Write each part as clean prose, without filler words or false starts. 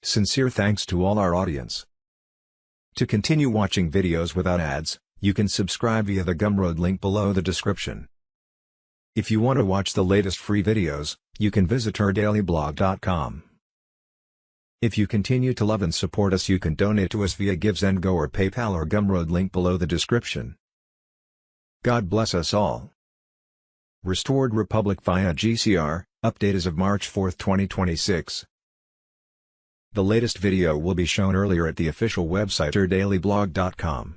Sincere thanks to all our audience. To continue watching videos without ads, you can subscribe via the Gumroad link below the description. If you want to watch the latest free videos, you can visit ourdailyblog.com. If you continue to love and support us, you can donate to us via GiveSendGo or PayPal or Gumroad link below the description. God bless us all. Restored Republic via GCR, update as of March 4, 2026. The latest video will be shown earlier at the official website ourdailyblog.com.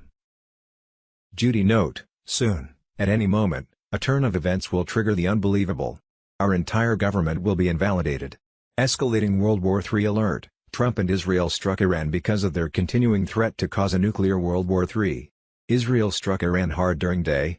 Judy note, soon, at any moment, a turn of events will trigger the unbelievable. Our entire government will be invalidated. Escalating World War III alert, Trump and Israel struck Iran because of their continuing threat to cause a nuclear World War III. Israel struck Iran hard during day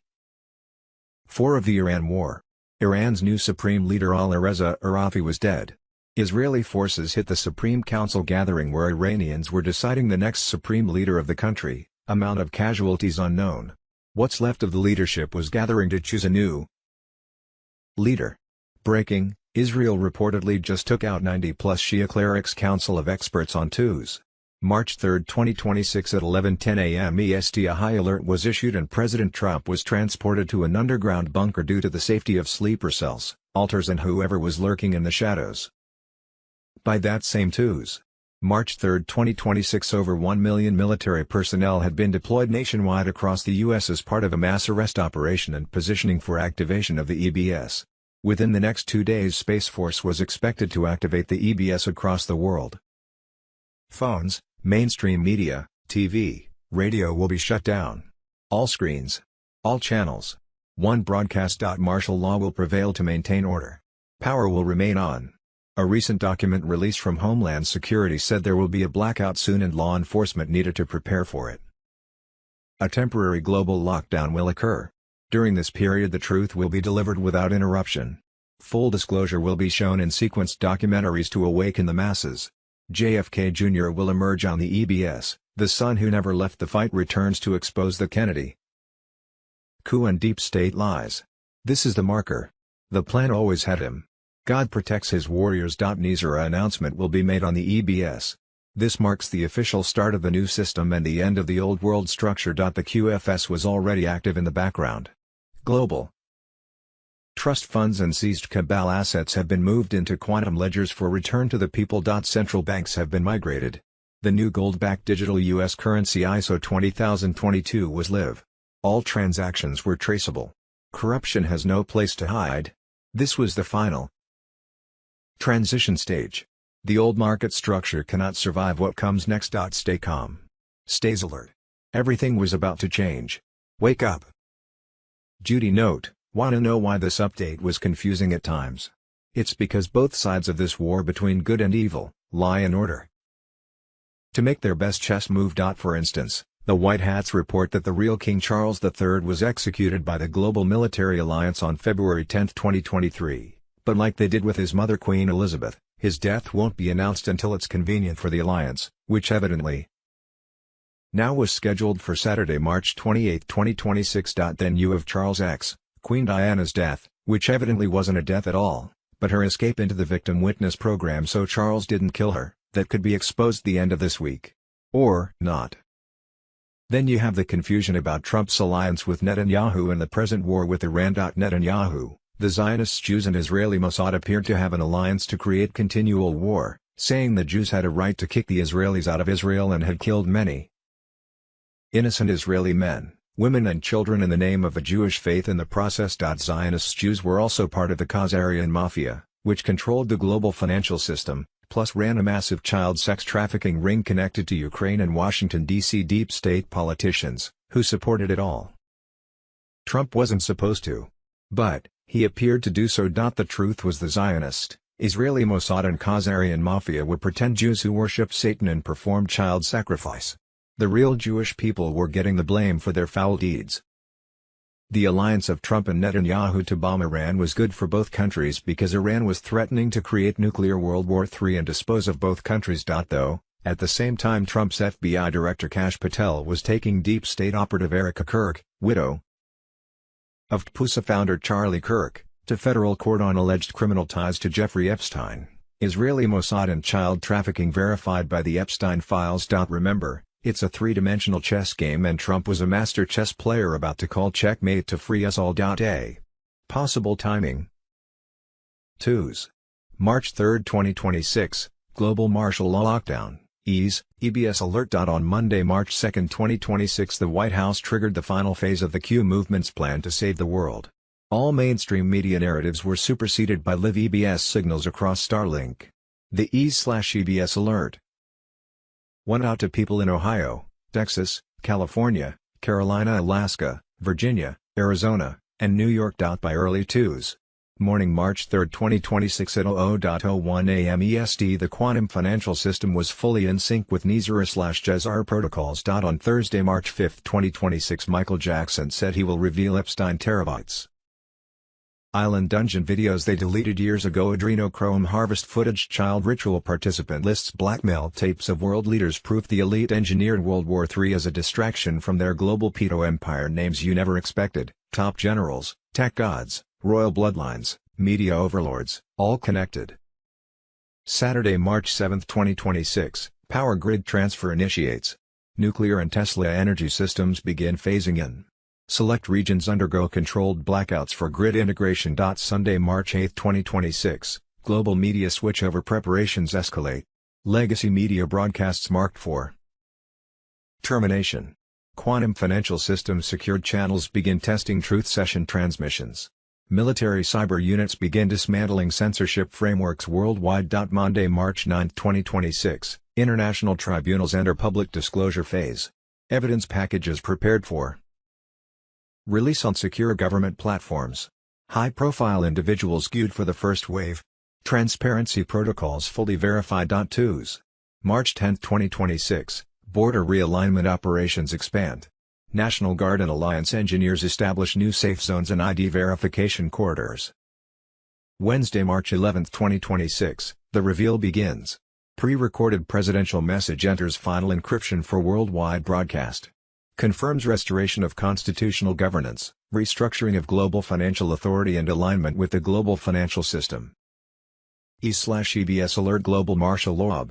4 of the Iran war. Iran's new supreme leader Alireza Arafi was dead. Israeli forces hit the Supreme Council gathering where Iranians were deciding the next supreme leader of the country, amount of casualties unknown. What's left of the leadership was gathering to choose a new leader. Breaking, Israel reportedly just took out 90-plus Shia clerics. Council of Experts on Tuesday, March 3, 2026 at 11:10 a.m. EST. A high alert was issued and President Trump was transported to an underground bunker due to the safety of sleeper cells, altars and whoever was lurking in the shadows. By that same Tuesday, March 3, 2026, over 1 million military personnel had been deployed nationwide across the U.S. as part of a mass arrest operation and positioning for activation of the EBS. Within the next 2 days, Space Force was expected to activate the EBS across the world. Phones, mainstream media, TV, radio will be shut down. All screens. All channels. One broadcast. Martial law will prevail to maintain order. Power will remain on. A recent document released from Homeland Security said there will be a blackout soon and law enforcement needed to prepare for it. A temporary global lockdown will occur. During this period the truth will be delivered without interruption. Full disclosure will be shown in sequenced documentaries to awaken the masses. JFK Jr. will emerge on the EBS, the son who never left the fight returns to expose the Kennedy coup and deep state lies. This is the marker. The plan always had him. God protects his warriors. Nizara announcement will be made on the EBS. This marks the official start of the new system and the end of the old world structure. The QFS was already active in the background. Global trust funds and seized cabal assets have been moved into quantum ledgers for return to the people. Central banks have been migrated. The new gold-backed digital U.S. currency ISO 20022 was live. All transactions were traceable. Corruption has no place to hide. This was the final transition stage. The old market structure cannot survive what comes next. Stay calm. Stays alert. Everything was about to change. Wake up. Judy note, wanna know why this update was confusing at times? It's because both sides of this war between good and evil, lie in order to make their best chess move. For instance, the White Hats report that the real King Charles III was executed by the Global Military Alliance on February 10, 2023. But like they did with his mother Queen Elizabeth, his death won't be announced until it's convenient for the alliance, which evidently now was scheduled for Saturday, March 28, 2026. Then you have Charles X, Queen Diana's death, which evidently wasn't a death at all, but her escape into the victim witness program so Charles didn't kill her, that could be exposed the end of this week. Or not. Then you have the confusion about Trump's alliance with Netanyahu and the present war with Iran. Netanyahu, the Zionists, Jews and Israeli Mossad appeared to have an alliance to create continual war, saying the Jews had a right to kick the Israelis out of Israel and had killed many innocent Israeli men, women and children in the name of the Jewish faith in the process. Zionist Jews were also part of the Khazarian mafia, which controlled the global financial system, plus ran a massive child sex trafficking ring connected to Ukraine and Washington, D.C. deep state politicians, who supported it all. Trump wasn't supposed to. But he appeared to do so. The truth was the Zionist, Israeli Mossad and Khazarian mafia were pretend Jews who worship Satan and perform child sacrifice. The real Jewish people were getting the blame for their foul deeds. The alliance of Trump and Netanyahu to bomb Iran was good for both countries because Iran was threatening to create nuclear World War III and dispose of both countries. Though, at the same time Trump's FBI Director Kash Patel was taking deep state operative Erica Kirk, widow of TPUSA founder Charlie Kirk, to federal court on alleged criminal ties to Jeffrey Epstein. Israeli Mossad and child trafficking verified by the Epstein files. Remember, it's a three-dimensional chess game and Trump was a master chess player about to call checkmate to free us all. A possible timing. 2s. March 3, 2026, Global Martial Law Lockdown, ease, EBS alert. On Monday, March 2, 2026, the White House triggered the final phase of the Q movement's plan to save the world. All mainstream media narratives were superseded by live EBS signals across Starlink. The ease/EBS alert went out to people in Ohio, Texas, California, Carolina, Alaska, Virginia, Arizona, and New York. By early 2s. Morning March 3, 2026 at 00:01 a.m. EST, the quantum financial system was fully in sync with GCR/GCR protocols. On Thursday, March 5, 2026, Michael Jackson said he will reveal Epstein terabytes. Island Dungeon videos they deleted years ago. Adrenochrome harvest footage. Child ritual participant lists blackmail tapes of world leaders. Proof the elite engineered World War III as a distraction from their global pedo empire. Names you never expected, top generals, tech gods, royal bloodlines, media overlords, all connected. Saturday, March 7, 2026, power grid transfer initiates. Nuclear and Tesla energy systems begin phasing in. Select regions undergo controlled blackouts for grid integration. Sunday, March 8, 2026, global media switchover preparations escalate. Legacy media broadcasts marked for termination. Quantum financial systems secured channels begin testing truth session transmissions. Military cyber units begin dismantling censorship frameworks worldwide. Monday, March 9, 2026, international tribunals enter public disclosure phase. Evidence packages prepared for release on secure government platforms. High-profile individuals skewed for the first wave. Transparency protocols fully verified. 2s. March 10, 2026, border realignment operations expand. National Guard and Alliance engineers establish new safe zones and ID verification corridors. Wednesday, March 11, 2026, the reveal begins. Pre-recorded presidential message enters final encryption for worldwide broadcast. Confirms restoration of constitutional governance, restructuring of global financial authority and alignment with the global financial system. E/EBS alert. Global martial law.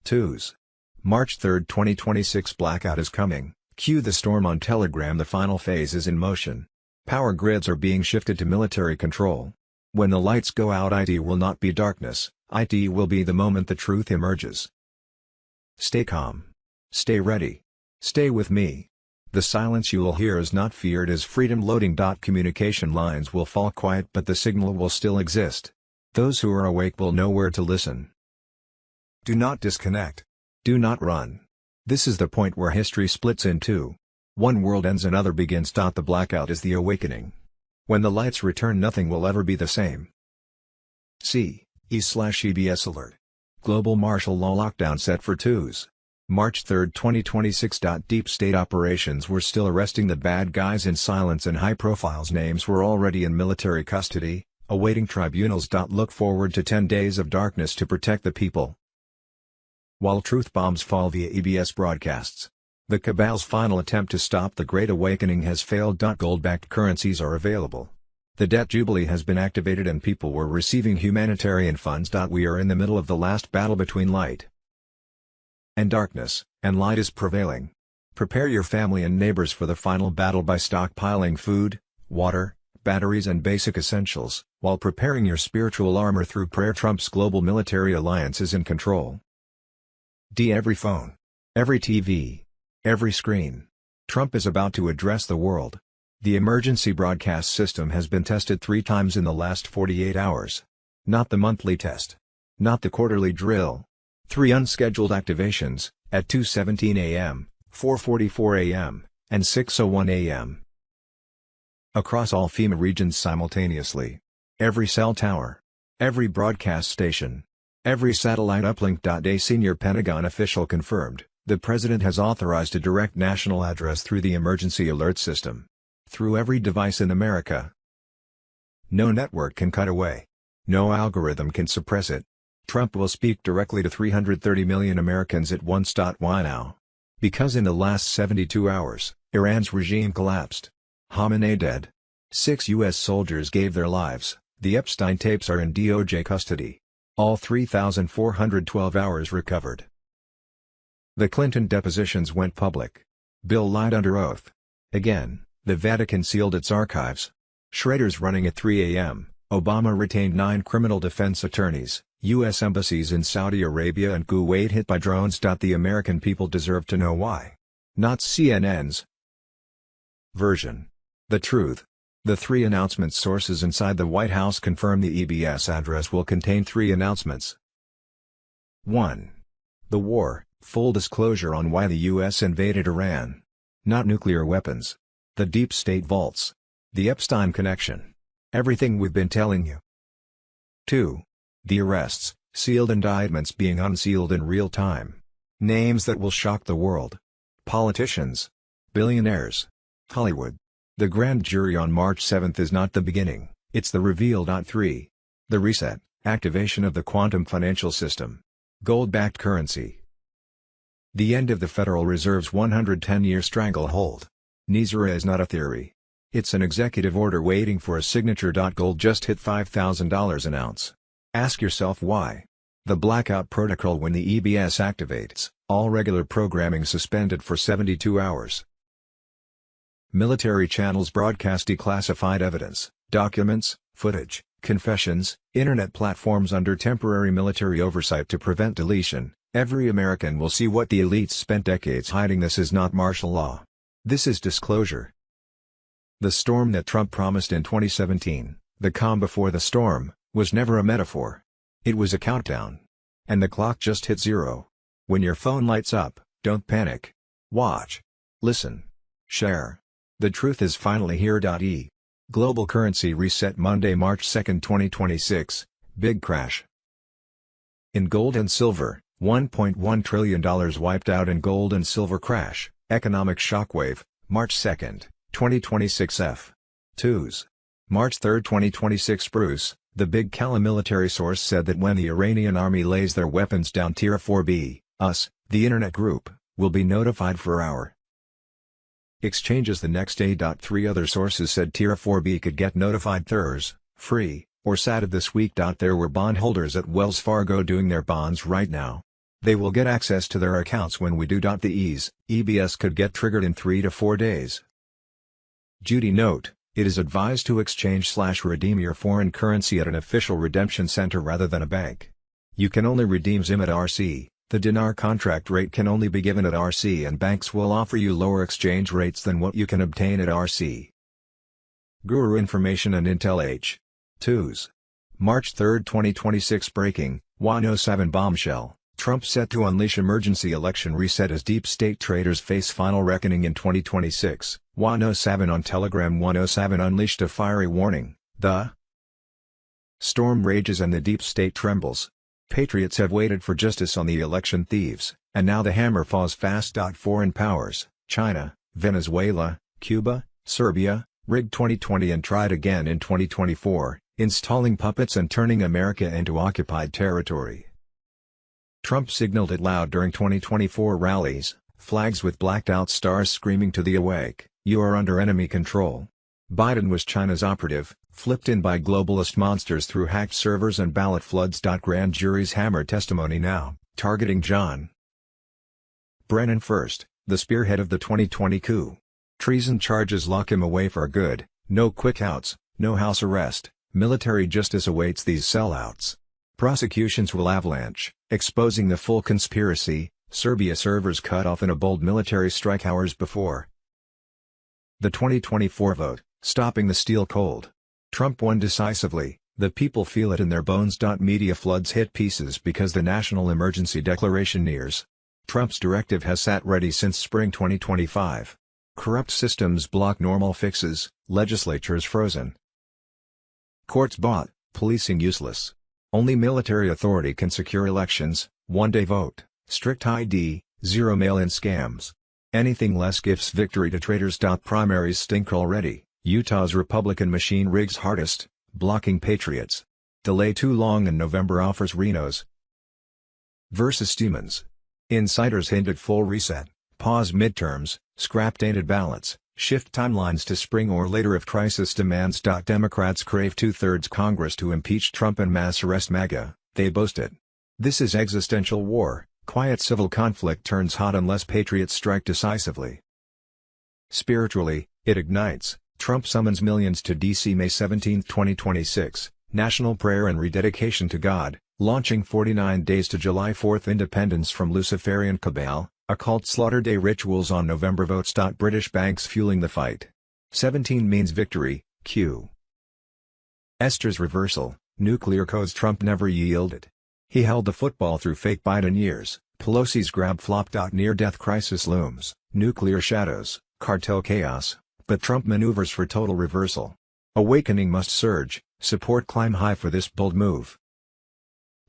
2s. March 3, 2026, blackout is coming. Cue the storm on Telegram. The final phase is in motion. Power grids are being shifted to military control. When the lights go out, IT will not be darkness, IT will be the moment the truth emerges. Stay calm. Stay ready. Stay with me. The silence you will hear is not fear, it is freedom. Loading. Communication lines will fall quiet but the signal will still exist. Those who are awake will know where to listen. Do not disconnect. Do not run. This is the point where history splits in two. One world ends, another begins. The blackout is the awakening. When the lights return, nothing will ever be the same. C. E/EBS alert. Global martial law lockdown set for 2s. March 3, 2026. Deep state operations were still arresting the bad guys in silence and high profiles' names were already in military custody, awaiting tribunals. Look forward to 10 days of darkness to protect the people. While truth bombs fall via EBS broadcasts, the cabal's final attempt to stop the Great Awakening has failed. Gold-backed currencies are available. The debt jubilee has been activated and people were receiving humanitarian funds. We are in the middle of the last battle between light and darkness, and light is prevailing. Prepare your family and neighbors for the final battle by stockpiling food, water, batteries and basic essentials, while preparing your spiritual armor through prayer. Trump's global military alliance is in control. Every phone, every TV, every screen. Trump is about to address the world. The emergency broadcast system has been tested 3 times in the last 48 hours. Not the monthly test. Not the quarterly drill. 3 unscheduled activations, at 2:17 a.m., 4:44 a.m., and 6:01 a.m. Across all FEMA regions simultaneously. Every cell tower. Every broadcast station. Every satellite uplink. A senior Pentagon official confirmed, the president has authorized a direct national address through the emergency alert system. Through every device in America. No network can cut away. No algorithm can suppress it. Trump will speak directly to 330 million Americans at once. Why now? Because in the last 72 hours, Iran's regime collapsed. Khamenei dead. 6 U.S. soldiers gave their lives. The Epstein tapes are in DOJ custody. All 3,412 hours recovered. The Clinton depositions went public. Bill lied under oath. Again, the Vatican sealed its archives. Schrader's running at 3 a.m. Obama retained 9 criminal defense attorneys. U.S. embassies in Saudi Arabia and Kuwait hit by drones. The American people deserve to know why. Not CNN's version. The truth. The 3 announcements. Sources inside the White House confirm the EBS address will contain 3 announcements. 1. The war, full disclosure on why the U.S. invaded Iran. Not nuclear weapons. The deep state vaults. The Epstein connection. Everything we've been telling you. 2. The arrests, sealed indictments being unsealed in real time. Names that will shock the world. Politicians. Billionaires. Hollywood. The grand jury on March 7 is not the beginning, it's the reveal. 3. The reset, activation of the quantum financial system. Gold-backed currency. The end of the Federal Reserve's 110-year stranglehold. NISRA is not a theory. It's an executive order waiting for a signature. Gold just hit $5,000 an ounce. Ask yourself why. The blackout protocol. When the EBS activates, all regular programming suspended for 72 hours. Military channels broadcast declassified evidence, documents, footage, confessions, internet platforms under temporary military oversight to prevent deletion. Every American will see what the elites spent decades hiding. This is not martial law. This is disclosure. The storm that Trump promised in 2017, the calm before the storm, was never a metaphor. It was a countdown. And the clock just hit 0. When your phone lights up, don't panic. Watch. Listen. Share. The truth is finally here. Global currency reset Monday, March 2, 2026, big crash. In gold and silver, $1.1 trillion wiped out in gold and silver crash, economic shockwave, March 2, 2026 F. 2s. March 3, 2026 Bruce, the Big Cala military source said that when the Iranian army lays their weapons down, Tier 4B, us, the internet group, will be notified for our exchanges the next day. 3 other sources said Tier 4B could get notified Thurs, free, or Saturday this week. There were bondholders at Wells Fargo doing their bonds right now. They will get access to their accounts when we do. The EBS could get triggered in 3 to 4 days. Judy note, it is advised to exchange/redeem your foreign currency at an official redemption center rather than a bank. You can only redeem ZIM at RC. The dinar contract rate can only be given at RC, and banks will offer you lower exchange rates than what you can obtain at RC. Guru Information and Intel H. 2s. March 3, 2026 Breaking, 107 bombshell, Trump set to unleash emergency election reset as deep state traders face final reckoning in 2026, 107 on Telegram. 107 unleashed a fiery warning, the storm rages and the deep state trembles. Patriots have waited for justice on the election thieves, and now the hammer falls fast. Foreign powers, China, Venezuela, Cuba, Serbia, rigged 2020 and tried again in 2024, installing puppets and turning America into occupied territory. Trump signaled it loud during 2024 rallies, flags with blacked-out stars screaming to the awake, "You are under enemy control." Biden was China's operative, flipped in by globalist monsters through hacked servers and ballot floods. Grand jury's hammer testimony now, targeting John Brennan first, the spearhead of the 2020 coup. Treason charges lock him away for good, no quick outs, no house arrest, military justice awaits these sellouts. Prosecutions will avalanche, exposing the full conspiracy. Serbia servers cut off in a bold military strike hours before the 2024 vote, stopping the steal cold. Trump won decisively, the people feel it in their bones. Media floods hit pieces because the national emergency declaration nears. Trump's directive has sat ready since spring 2025. Corrupt systems block normal fixes, legislatures frozen. Courts bought, policing useless. Only military authority can secure elections, one-day vote, strict ID, zero mail-in scams. Anything less gives victory to traitors. Primaries stink already. Utah's Republican machine rigs hardest, blocking patriots. Delay too long and November offers Reno's versus Stevens. Insiders hint at full reset, pause midterms, scrap tainted ballots, shift timelines to spring or later if crisis demands. Democrats crave 2/3 Congress to impeach Trump and mass arrest MAGA. They boast it. This is existential war. Quiet civil conflict turns hot unless patriots strike decisively. Spiritually, it ignites. Trump summons millions to D.C. May 17, 2026, National Prayer and Rededication to God, launching 49 days to July 4 independence from Luciferian cabal, occult slaughter day rituals on November votes. British banks fueling the fight. 17 means victory, Q. Esther's reversal, nuclear codes. Trump never yielded. He held the football through fake Biden years. Pelosi's grab flopped. Near-death crisis looms, nuclear shadows, cartel chaos, but Trump maneuvers for total reversal. Awakening must surge, support climb high for this bold move.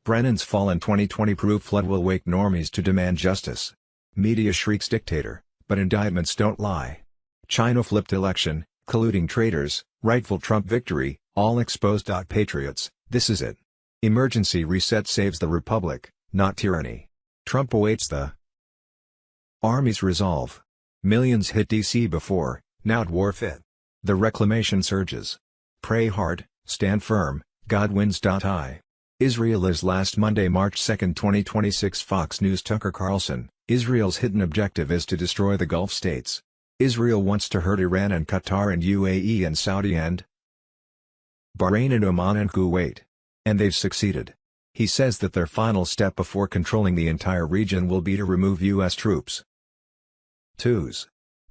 Brennan's fall in 2020 prove flood will wake normies to demand justice. Media shrieks dictator, but indictments don't lie. China flipped election, colluding traitors, rightful Trump victory, all exposed. Patriots, this is it. Emergency reset saves the republic, not tyranny. Trump awaits the Army's resolve. Millions hit D.C. before, now war fit. The reclamation surges. Pray hard, stand firm, God wins. Israel is last Monday, March 2, 2026. Fox News. Tucker Carlson, Israel's hidden objective is to destroy the Gulf states. Israel wants to hurt Iran and Qatar and UAE and Saudi and Bahrain and Oman and Kuwait. And they've succeeded. He says that their final step before controlling the entire region will be to remove U.S. troops. 2s.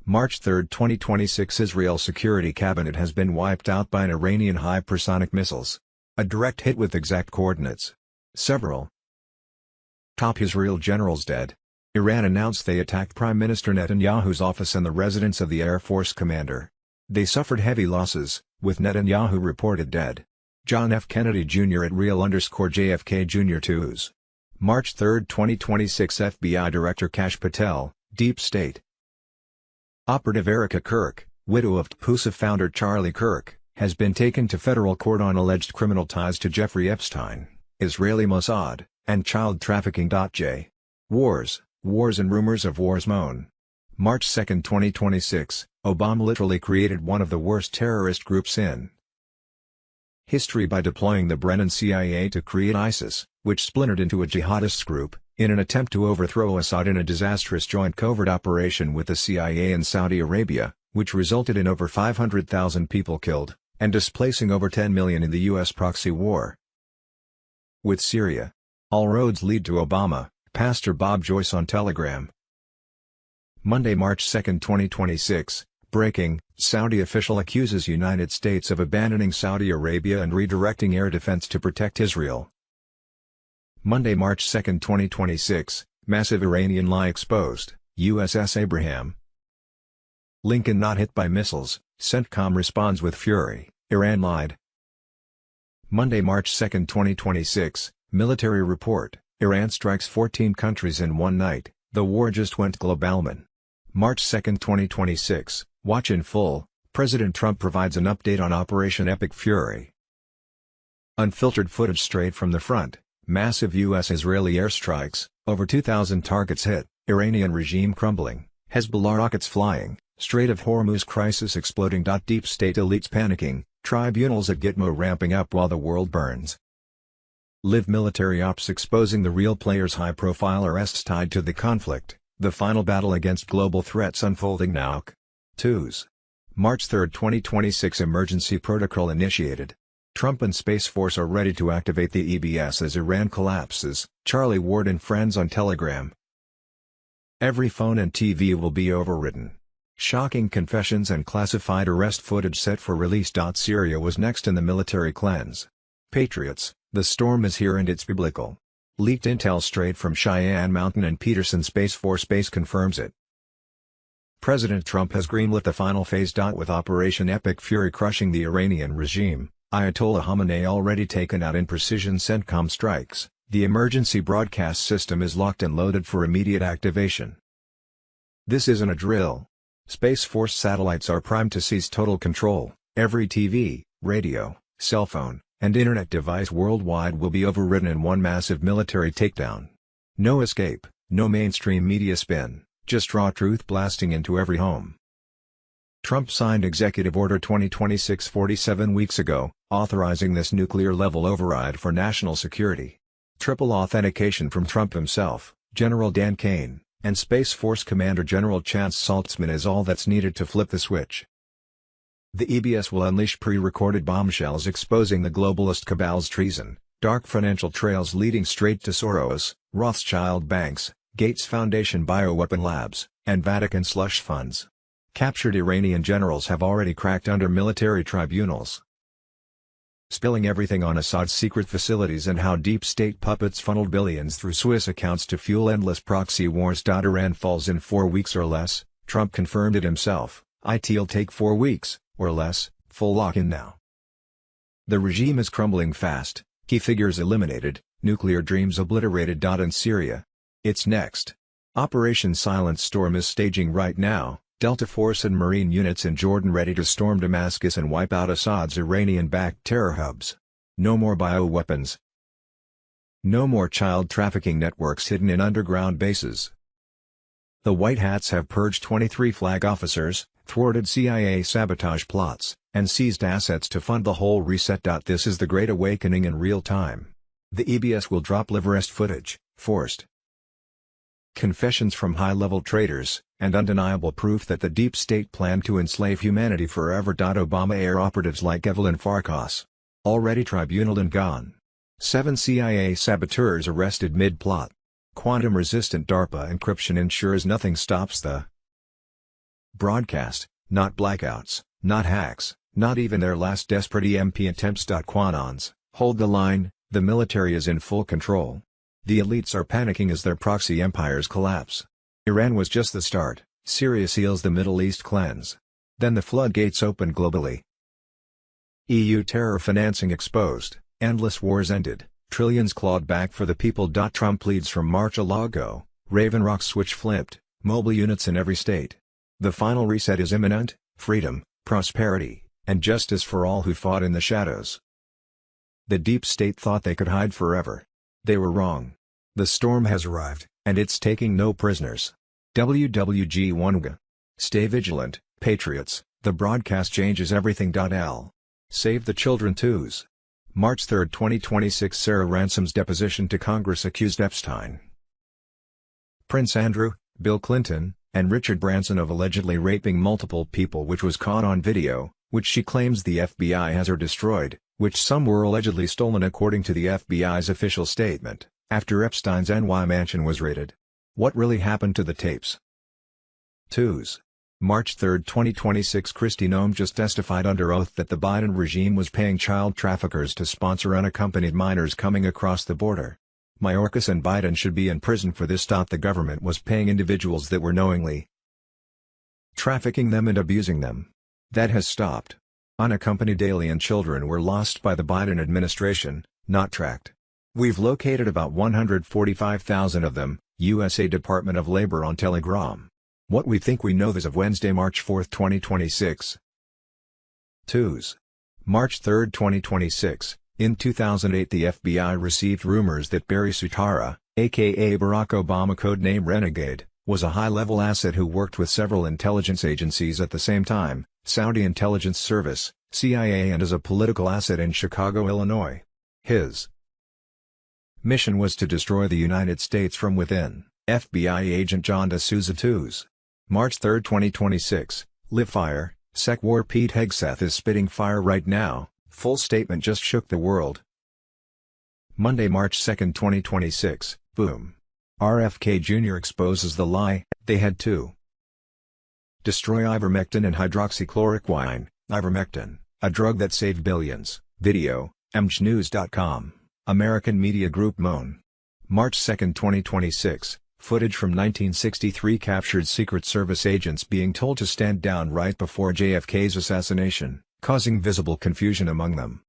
March 3, 2026. Israel's security cabinet has been wiped out by an Iranian hypersonic missiles. A direct hit with exact coordinates. Several top Israel generals dead. Iran announced they attacked Prime Minister Netanyahu's office and the residence of the Air Force commander. They suffered heavy losses, with Netanyahu reported dead. John F. Kennedy Jr. at real_JFK Jr. 2s. March 3, 2026. FBI Director Kash Patel, Deep State. Operative Erica Kirk, widow of TPUSA founder Charlie Kirk, has been taken to federal court on alleged criminal ties to Jeffrey Epstein, Israeli Mossad, and child trafficking. Wars and rumors of wars moan. March 2, 2026, Obama literally created one of the worst terrorist groups in history by deploying the Brennan CIA to create ISIS, which splintered into a jihadist group, in an attempt to overthrow Assad in a disastrous joint covert operation with the CIA and Saudi Arabia, which resulted in over 500,000 people killed, and displacing over 10 million in the U.S. proxy war with Syria. All roads lead to Obama, Pastor Bob Joyce on Telegram. Monday, March 2, 2026, breaking, Saudi official accuses United States of abandoning Saudi Arabia and redirecting air defense to protect Israel. Monday, March 2, 2026, massive Iranian lie exposed, USS Abraham Lincoln not hit by missiles, CENTCOM responds with fury, Iran lied. Monday, March 2, 2026, military report, Iran strikes 14 countries in one night, the war just went globalman. March 2, 2026, watch in full, President Trump provides an update on Operation Epic Fury. Unfiltered footage straight from the front, massive U.S.-Israeli airstrikes, over 2,000 targets hit, Iranian regime crumbling, Hezbollah rockets flying, Strait of Hormuz crisis exploding. Deep state elites panicking, tribunals at Gitmo ramping up while the world burns. Live military ops exposing the real players. High-profile arrests tied to the conflict, the final battle against global threats unfolding now. 2s. March 3, 2026. Emergency protocol initiated. Trump and Space Force are ready to activate the EBS as Iran collapses, Charlie Ward and friends on Telegram. Every phone and TV will be overridden. Shocking confessions and classified arrest footage set for release. Syria was next in the military cleanse. Patriots, the storm is here and it's biblical. Leaked intel straight from Cheyenne Mountain and Peterson Space Force Base confirms it. President Trump has greenlit the final phase. With Operation Epic Fury crushing the Iranian regime, Ayatollah Khamenei already taken out in precision CENTCOM strikes, the emergency broadcast system is locked and loaded for immediate activation. This isn't a drill. Space Force satellites are primed to seize total control. Every TV, radio, cell phone, and internet device worldwide will be overridden in one massive military takedown. No escape, no mainstream media spin, just raw truth blasting into every home. Trump signed Executive Order 2026 47 weeks ago, authorizing this nuclear-level override for national security. Triple authentication from Trump himself, General Dan Kane, and Space Force Commander General Chance Saltzman is all that's needed to flip the switch. The EBS will unleash pre-recorded bombshells exposing the globalist cabal's treason, dark financial trails leading straight to Soros, Rothschild banks, Gates Foundation bioweapon labs, and Vatican slush funds. Captured Iranian generals have already cracked under military tribunals. Spilling everything on Assad's secret facilities and how deep state puppets funneled billions through Swiss accounts to fuel endless proxy wars. Iran falls in 4 weeks or less, Trump confirmed it himself. It'll take 4 weeks, or less, full lock-in now. The regime is crumbling fast, key figures eliminated, nuclear dreams obliterated. In Syria, it's next. Operation Silent Storm is staging right now. Delta Force and Marine units in Jordan ready to storm Damascus and wipe out Assad's Iranian-backed terror hubs. No more bioweapons. No more child trafficking networks hidden in underground bases. The White Hats have purged 23 flag officers, thwarted CIA sabotage plots, and seized assets to fund the whole reset. This is the Great Awakening in real time. The EBS will drop live arrest footage, forced confessions from high-level traitors, and undeniable proof that the deep state planned to enslave humanity forever. Obama-era operatives like Evelyn Farkas, already tribunaled and gone. 7 CIA saboteurs arrested mid-plot. Quantum-resistant DARPA encryption ensures nothing stops the broadcast, not blackouts, not hacks, not even their last desperate EMP attempts. Quanons, hold the line, the military is in full control. The elites are panicking as their proxy empires collapse. Iran was just the start, Syria seals the Middle East cleanse. Then the floodgates open globally. EU terror financing exposed, endless wars ended, trillions clawed back for the people. Trump leads from Mar-a-Lago, Raven Rock switch flipped, mobile units in every state. The final reset is imminent, freedom, prosperity, and justice for all who fought in the shadows. The deep state thought they could hide forever. They were wrong. The storm has arrived, and it's taking no prisoners. WWG1G. Stay vigilant, patriots, the broadcast changes everything. Save the children twos. March 3, 2026. Sarah Ransom's deposition to Congress accused Epstein, Prince Andrew, Bill Clinton, and Richard Branson of allegedly raping multiple people, which was caught on video, which she claims the FBI has or destroyed, which some were allegedly stolen according to the FBI's official statement, after Epstein's NY mansion was raided. What really happened to the tapes? Twos. March 3, 2026. Kristi Noem just testified under oath that the Biden regime was paying child traffickers to sponsor unaccompanied minors coming across the border. Mayorkas and Biden should be in prison for this. The government was paying individuals that were knowingly trafficking them and abusing them. That has stopped. Unaccompanied alien children were lost by the Biden administration, not tracked. We've located about 145,000 of them, USA Department of Labor on Telegram. What we think we know as of Wednesday, March 4, 2026. Twos. March 3, 2026. In 2008, the FBI received rumors that Barry Sutara, aka Barack Obama codename Renegade, was a high-level asset who worked with several intelligence agencies at the same time, Saudi Intelligence Service, CIA, and as a political asset in Chicago, Illinois. His mission was to destroy the United States from within. FBI agent John D'Souza. Twos. March 3, 2026. Live fire. Sec War. Pete Hegseth is spitting fire right now. Full statement just shook the world. Monday, March 2, 2026. Boom. RFK Jr. exposes the lie, they had to destroy ivermectin and hydroxychloroquine. Ivermectin, a drug that saved billions. Video, mjnews.com. American Media Group. Moan. March 2, 2026. Footage from 1963 captured Secret Service agents being told to stand down right before JFK's assassination, causing visible confusion among them.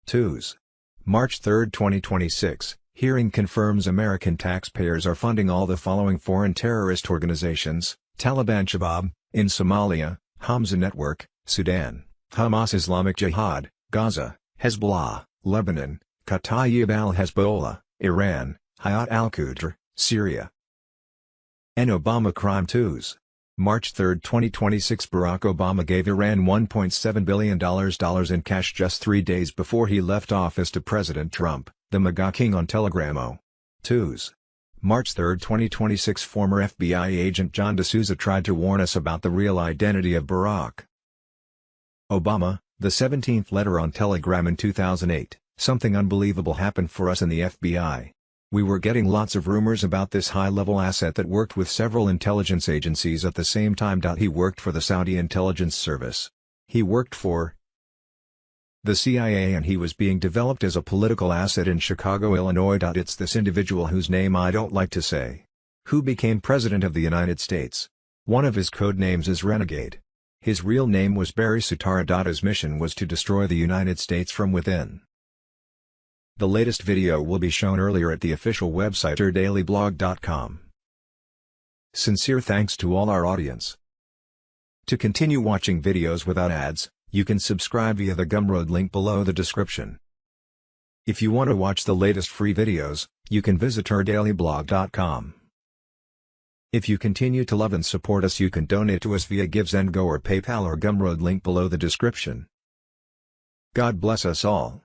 Twos. March 3, 2026. Hearing confirms American taxpayers are funding all the following foreign terrorist organizations: Taliban Shabab, in Somalia, Hamza Network, Sudan, Hamas Islamic Jihad, Gaza, Hezbollah, Lebanon, Kataib al-Hezbollah, Iran, Hayat al-Qudr, Syria. An Obama crime. Twos. March 3, 2026 Barack Obama gave Iran $1.7 billion in cash just 3 days before he left office to President Trump, the MAGA king on Telegram. 2s. March 3, 2026 Former FBI agent John D'Souza tried to warn us about the real identity of Barack Obama, the 17th letter on Telegram in 2008. Something unbelievable happened for us in the FBI. We were getting lots of rumors about this high-level asset that worked with several intelligence agencies at the same time. He worked for the Saudi intelligence service. He worked for the CIA and he was being developed as a political asset in Chicago, Illinois. It's this individual whose name I don't like to say, who became President of the United States. One of his code names is Renegade. His real name was Barry Sutara. His mission was to destroy the United States from within. The latest video will be shown earlier at the official website ourdailyblog.com. Sincere thanks to all our audience. To continue watching videos without ads, you can subscribe via the Gumroad link below the description. If you want to watch the latest free videos, you can visit ourdailyblog.com. If you continue to love and support us, you can donate to us via GiveSendGo or PayPal or Gumroad link below the description. God bless us all.